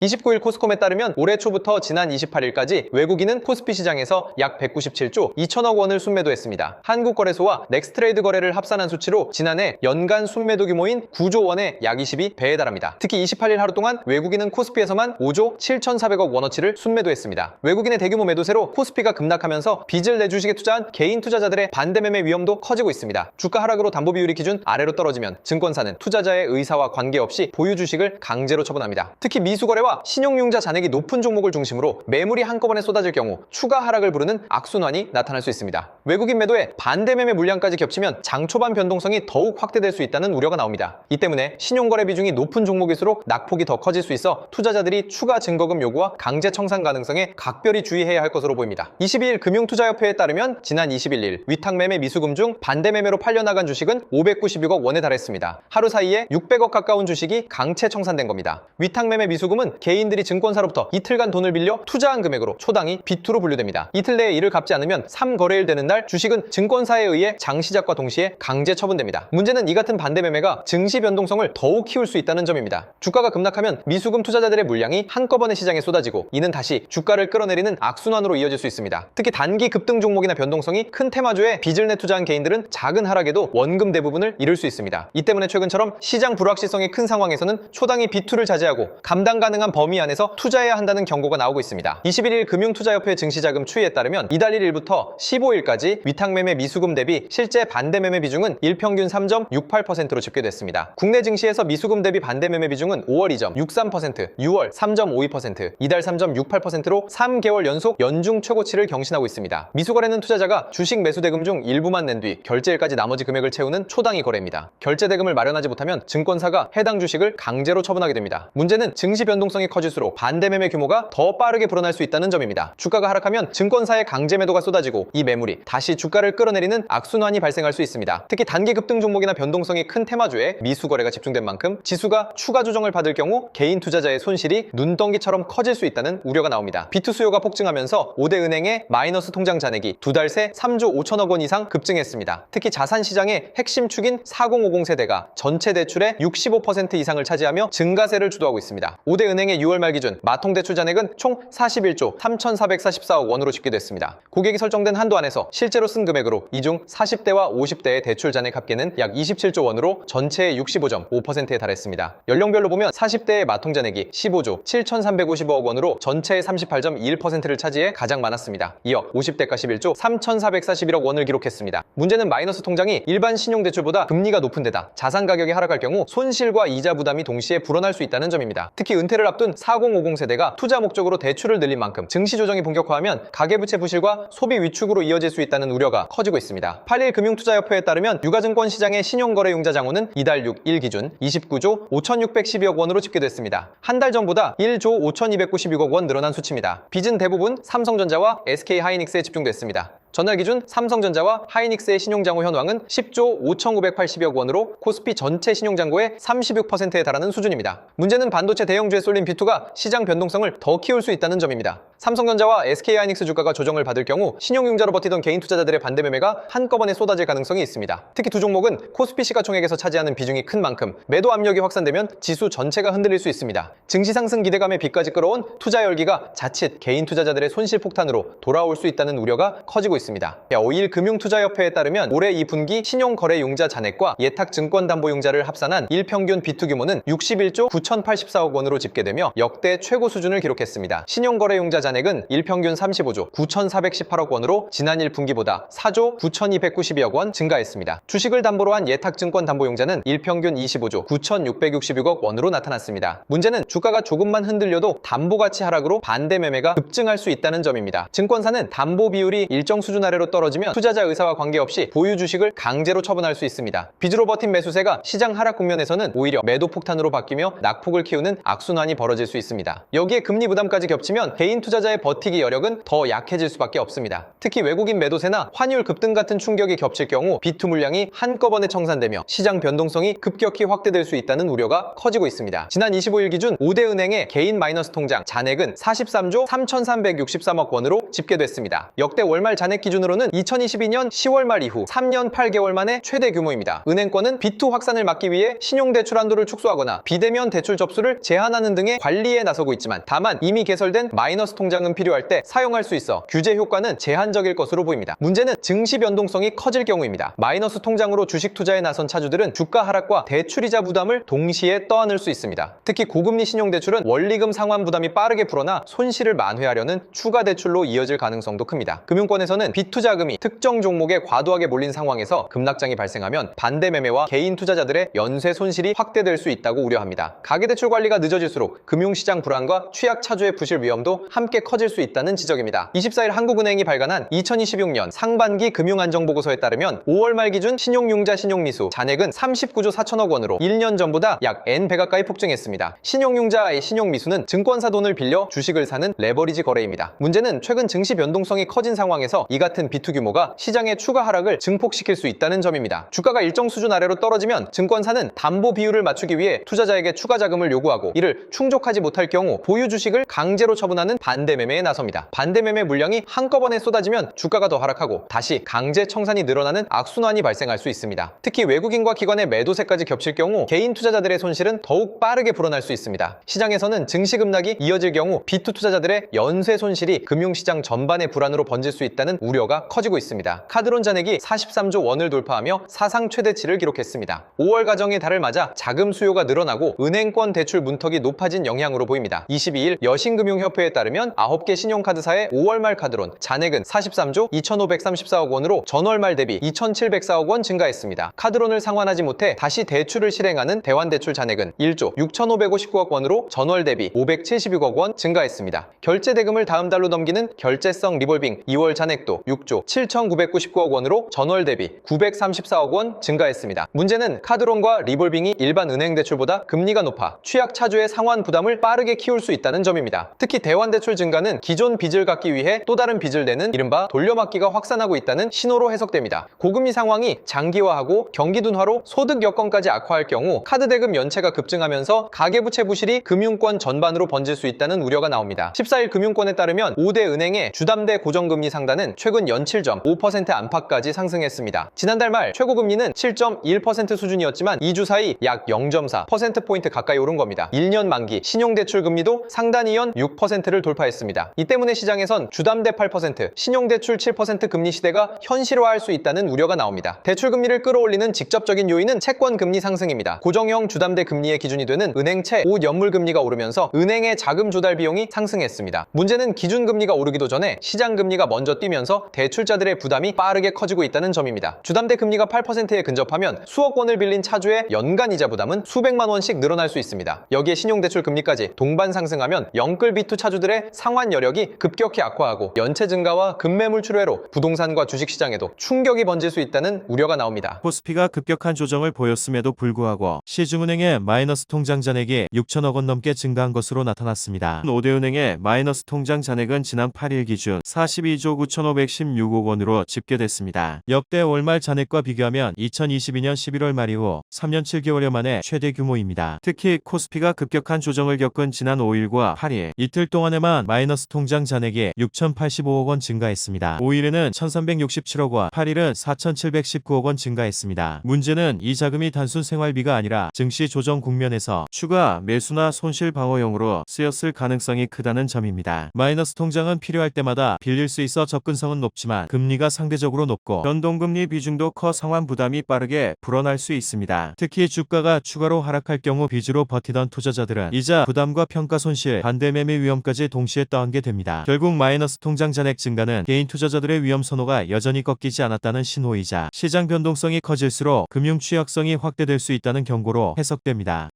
29일 코스콤에 따르면 올해 초부터 지난 28일까지 외국인은 코스피 시장에서 약 197조 2천억 원을 순매도했습니다. 한국거래소와 넥스트레이드 거래를 합산한 수치로 지난해 연간 순매도 규모인 9조 원의 약 22배에 달합니다. 특히 28일 하루 동안 외국인은 코스피에서만 5조 7,400억 원어치를 순매도했습니다. 외국인의 대규모 매도세로 코스피가 급락하면서 빚을 내주식에 투자한 개인 투자자들의 반대매매 위험도 커지고 있습니다. 주가 하락으로 담보 비율이 기준 아래로 떨어지면 증권사는 투자자의 의사와 관계없이 보유 주식을 강제로 처분합니다. 특히 미수거래와 신용융자 잔액이 높은 종목을 중심으로 매물이 한꺼번에 쏟아질 경우 추가 하락을 부르는 악순환이 나타날 수 있습니다. 외국인 매도에 반대매매 물량까지 겹치면 장 초반 변동성이 더욱 확대될 수 있다는 우려가 나옵니다. 이 때문에 신용거래 비중이 높은 종목일수록 낙폭이 더 커질 수 있어 투자자들이 추가 증거금 요구와 강제 청산 가능성에 각별히 주의해야 할 것으로 보입니다. 22일 금융투자협회에 따르면 지난 21일 위탁매매 미수금 중 반대매매로 팔려나간 주식은 596억 원에 달했습니다. 하루 사이에 600억 가까운 주식이 강제 청산된 겁니다. 위탁매매 미수금은 개인들이 증권사로부터 이틀간 돈을 빌려 투자한 금액으로 초당이 비투로 분류됩니다. 이틀 내에 이를 갚지 않으면 3거래일 되는 날 주식은 증권사에 의해 장시작과 동시에 강제 처분됩니다. 문제는 이 같은 반대매매가 증시 변동성을 더욱 키울 수 있다는 점입니다. 주가가 급락하면 미수금 투자자들의 물량이 한꺼번에 시장에 쏟아지고 이는 다시 주가를 끌어내리는 악순환으로 이어질 수 있습니다. 특히 단기 급등 종목이나 변동성이 큰 테마주에 빚을 내 투자한 개인들은 작은 하락에도 원금 대부분을 잃을 수 있습니다. 이 때문에 최근처럼 시장 불확실성이 큰 상황에서는 초당이 비투를 자제하고 감당 가능한 범위 안에서 투자해야 한다는 경고가 나오고 있습니다. 21일 금융투자협회 증시자금 추이에 따르면 이달 1일부터 15일까지 위탁매매 미수금 대비 실제 반대매매 비중은 일평균 3.68%로 집계됐습니다. 국내 증시에서 미수금 대비 반대매매 비중은 5월 2.63%, 6월 3.52%, 이달 3.68%로 3개월 연속 연중 최고치를 경신하고 있습니다. 미수거래는 투자자가 주식 매수 대금 중 일부만 낸 뒤 결제일까지 나머지 금액을 채우는 초당이 거래입니다. 결제 대금을 마련하지 못하면 증권사가 해당 주식을 강제로 처분하게 됩니다. 문제는 증시 변동성이 커질수록 반대매매 규모가 더 빠르게 불어날 수 있다는 점입니다. 주가가 하락하면 증권사의 강제 매도가 쏟아지고 이 매물이 다시 주가를 끌어내리는 악순환이 발생할 수 있습니다. 특히 단기 급등 종목이나 변동성이 큰 테마주에 미수거래가 집중된 만큼 지수가 추가 조정을 받을 경우 개인 투자자의 손실이 눈덩이처럼 커질 수 있다는 우려가 나옵니다. 비투 수요가 폭증하면서 5대 은행의 마이너스 통장 잔액이 두 달 새 3조 5천억 원 이상 급증했습니다. 특히 자산시장의 핵심 축인 4050 세대가 전체 대출의 65% 이상을 차지하며 증가세를 주도하고 있습니다. 5대 은행의 6월 말 기준 마통대출 잔액은 총 41조 3,444억 원으로 집계됐습니다. 고객이 설정된 한도 안에서 실제로 쓴 금액으로 이 중 40대와 50대의 대출 잔액 합계는 약 27조 원으로 전체의 65.5%에 달했습니다. 연령별로 보면 40대의 마통 잔액이 15조 7,355억 원으로 전체의 38.21%를 차지해 가장 많았습니다. 이어 50대가 11조 3,441억 원을 기록했습니다. 문제는 마이너스 통장이 일반 신용대출보다 금리가 높은 데다 자산 가격이 하락할 경우 손실과 이자 부담이 동시에 불어날 수 있다는 점입니다. 특히 은퇴를 앞둔 4050 세대가 투자 목적으로 대출을 늘린 만큼 증시 조정이 본격화하면 가계부채 부실과 소비 위축으로 이어질 수 있다는 우려가 커지고 있습니다. 8일 금융투자협회에 따르면 유가증권 시장의 신용거래융자 장호는 이달 6일 기준 29조 5,612억 원으로 집계됐습니다. 한 달 전보다 1조 5,296억 원 늘어난 수치입니다. 빚은 대부분 삼성전자와 SK하이닉스에 집중됐습니다. 전날 기준 삼성전자와 하이닉스의 신용장고 현황은 10조 5,980억 원으로 코스피 전체 신용장고의 36%에 달하는 수준입니다. 문제는 반도체 대형주에 쏠린 비투가 시장 변동성을 더 키울 수 있다는 점입니다. 삼성전자와 SK하이닉스 주가가 조정을 받을 경우 신용융자로 버티던 개인 투자자들의 반대매매가 한꺼번에 쏟아질 가능성이 있습니다. 특히 두 종목은 코스피 시가총액에서 차지하는 비중이 큰 만큼 매도 압력이 확산되면 지수 전체가 흔들릴 수 있습니다. 증시 상승 기대감에 빚까지 끌어온 투자 열기가 자칫 개인 투자자들의 손실 폭탄으로 돌아올 수 있다는 우려가 커지고 있습니다. 5일 금융투자협회에 따르면 올해 2분기 신용거래융자 잔액과 예탁증권담보융자를 합산한 일평균 비투 규모는 61조 9,084억 원으로 집계되며 역대 최고 수준을 기록했습니다. 신용거래융자 잔액은 일평균 35조 9,418억 원으로 지난 1분기보다 4조 9,292억 원 증가했습니다. 주식을 담보로 한 예탁증권담보융자는 일평균 25조 9,666억 원으로 나타났습니다. 문제는 주가가 조금만 흔들려도 담보가치 하락으로 반대매매가 급증할 수 있다는 점입니다. 증권사는 담보 비율이 일정 수준 아래로 떨어지면 투자자 의사와 관계없이 보유 주식을 강제로 처분할 수 있습니다. 빚으로 버틴 매수세가 시장 하락 국면에서는 오히려 매도 폭탄으로 바뀌며 낙폭을 키우는 악순환이 벌어질 수 있습니다. 여기에 금리 부담까지 겹치면 개인 투자자 투자자의 버티기 여력은 더 약해질 수밖에 없습니다. 특히 외국인 매도세나 환율 급등 같은 충격이 겹칠 경우 비투 물량이 한꺼번에 청산되며 시장 변동성이 급격히 확대될 수 있다는 우려가 커지고 있습니다. 지난 25일 기준 5대 은행의 개인 마이너스 통장 잔액은 43조 3,363억 원으로 집계됐습니다. 역대 월말 잔액 기준으로는 2022년 10월 말 이후 3년 8개월 만에 최대 규모입니다. 은행권은 비투 확산을 막기 위해 신용대출 한도를 축소하거나 비대면 대출 접수를 제한하는 등의 관리에 나서고 있지만 다만 이미 개설된 마이너스 통장은 필요할 때 사용할 수 있어 규제 효과는 제한적일 것으로 보입니다. 문제는 증시 변동성이 커질 경우입니다. 마이너스 통장으로 주식 투자에 나선 차주들은 주가 하락과 대출이자 부담을 동시에 떠안을 수 있습니다. 특히 고금리 신용대출은 원리금 상환 부담이 빠르게 불어나 손실을 만회하려는 추가 대출로 이어질 가능성도 큽니다. 금융권에서는 빚투자금이 특정 종목에 과도하게 몰린 상황에서 급락장이 발생하면 반대 매매와 개인 투자자들의 연쇄 손실이 확대될 수 있다고 우려합니다. 가계대출 관리가 늦어질수록 금융시장 불안과 취약 차주의 부실 위험도 함께 커질 수 있다는 지적입니다. 24일 한국은행이 발간한 2026년 상반기 금융안정보고서에 따르면 5월 말 기준 신용융자 신용미수 잔액은 39조 4천억 원으로 1년 전보다 약 N배 가까이 폭증했습니다. 신용융자의 신용미수는 증권사 돈을 빌려 주식을 사는 레버리지 거래입니다. 문제는 최근 증시 변동성이 커진 상황에서 이 같은 비투 규모가 시장의 추가 하락을 증폭시킬 수 있다는 점입니다. 주가가 일정 수준 아래로 떨어지면 증권사는 담보 비율을 맞추기 위해 투자자에게 추가 자금을 요구하고 이를 충족하지 못할 경우 보유 주식을 강제로 처분하는 반대 매매에 나섭니다. 반대 매매 물량이 한꺼번에 쏟아지면 주가가 더 하락하고 다시 강제 청산이 늘어나는 악순환이 발생할 수 있습니다. 특히 외국인과 기관의 매도세까지 겹칠 경우 개인 투자자들의 손실은 더욱 빠르게 불어날 수 있습니다. 시장에서는 증시 급락이 이어질 경우 비투 투자자들의 연쇄 손실이 금융시장 전반의 불안으로 번질 수 있다는 우려가 커지고 있습니다. 카드론 잔액이 43조 원을 돌파하며 사상 최대치를 기록했습니다. 5월 가정의 달을 맞아 자금 수요가 늘어나고 은행권 대출 문턱이 높아진 영향으로 보입니다. 22일 여신금융협회에 따르면 9개 신용카드사의 5월 말 카드론 잔액은 43조 2,534억 원으로 전월 말 대비 2,704억 원 증가했습니다. 카드론을 상환하지 못해 다시 대출을 실행하는 대환대출 잔액은 1조 6,559억 원으로 전월 대비 576억 원 증가했습니다. 결제 대금을 다음 달로 넘기는 결제성 리볼빙 2월 잔액도 6조 7,999억 원으로 전월 대비 934억 원 증가했습니다. 문제는 카드론과 리볼빙이 일반 은행 대출보다 금리가 높아 취약 차주의 상환 부담을 빠르게 키울 수 있다는 점입니다. 특히 대환대출 증가는 기존 빚을 갚기 위해 또 다른 빚을 내는 이른바 돌려막기가 확산하고 있다는 신호로 해석됩니다. 고금리 상황이 장기화하고 경기 둔화로 소득 여건까지 악화할 경우 카드 대금 연체가 급증하면서 가계부채 부실이 금융권 전반으로 번질 수 있다는 우려가 나옵니다. 14일 금융권에 따르면 5대 은행의 주담대 고정금리 상단은 최근 연칠점 5% 안팎까지 상승했습니다. 지난달 말 최고금리는 7.1% 수준이었지만 2주 사이 약 0.4%포인트 가까이 오른 겁니다. 1년 만기 신용대출 금리도 상단이 연 6%를 돌파했습니다. 이 때문에 시장에선 주담대 8%, 신용대출 7% 금리 시대가 현실화할 수 있다는 우려가 나옵니다. 대출금리를 끌어올리는 직접적인 요인은 채권금리 상승입니다. 고정형 주담대 금리의 기준이 되는 은행채 5연물 금리가 오르면서 은행의 자금 조달 비용이 상승했습니다. 문제는 기준금리가 오르기도 전에 시장금리가 먼저 뛰면서 대출자들의 부담이 빠르게 커지고 있다는 점입니다. 주담대 금리가 8%에 근접하면 수억 원을 빌린 차주의 연간 이자 부담은 수백만 원씩 늘어날 수 있습니다. 여기에 신용대출 금리까지 동반 상승하면 영끌 비투 차주들의 상환 여력이 급격히 악화하고 연체 증가와 급매물 출회로 부동산과 주식시장에도 충격이 번질 수 있다는 우려가 나옵니다. 코스피가 급격한 조정을 보였음에도 불구하고 시중은행의 마이너스 통장 잔액이 6천억 원 넘게 증가한 것으로 나타났습니다. 5대 은행의 마이너스 통장 잔액은 지난 8일 기준 42조 9,516억 원으로 집계됐습니다. 역대 월말 잔액과 비교하면 2022년 11월 말 이후 3년 7개월여 만에 최대 규모입니다. 특히 코스피가 급격한 조정을 겪은 지난 5일과 8일 이틀 동안에만 마이너스 통장 잔액이 6,085억 원 증가했습니다. 5일에는 1,367억 원, 8일은 4,719억 원 증가했습니다. 문제는 이 자금이 단순 생활비가 아니라 증시 조정 국면에서 추가 매수나 손실 방어용으로 쓰였을 가능성이 크다는 점입니다. 마이너스 통장은 필요할 때마다 빌릴 수 있어 접근성은 높지만 금리가 상대적으로 높고 변동금리 비중도 커 상환 부담이 빠르게 불어날 수 있습니다. 특히 주가가 추가로 하락할 경우 빚으로 버티던 투자자들은 이자 부담과 평가 손실, 반대 매매 위험까지 동시에 떠안게 됩니다. 결국 마이너스 통장 잔액 증가는 개인 투자자들의 위험 선호가 여전히 꺾이지 않았다는 신호이자 시장 변동성이 커질수록 금융 취약성이 확대될 수 있다는 경고로 해석됩니다.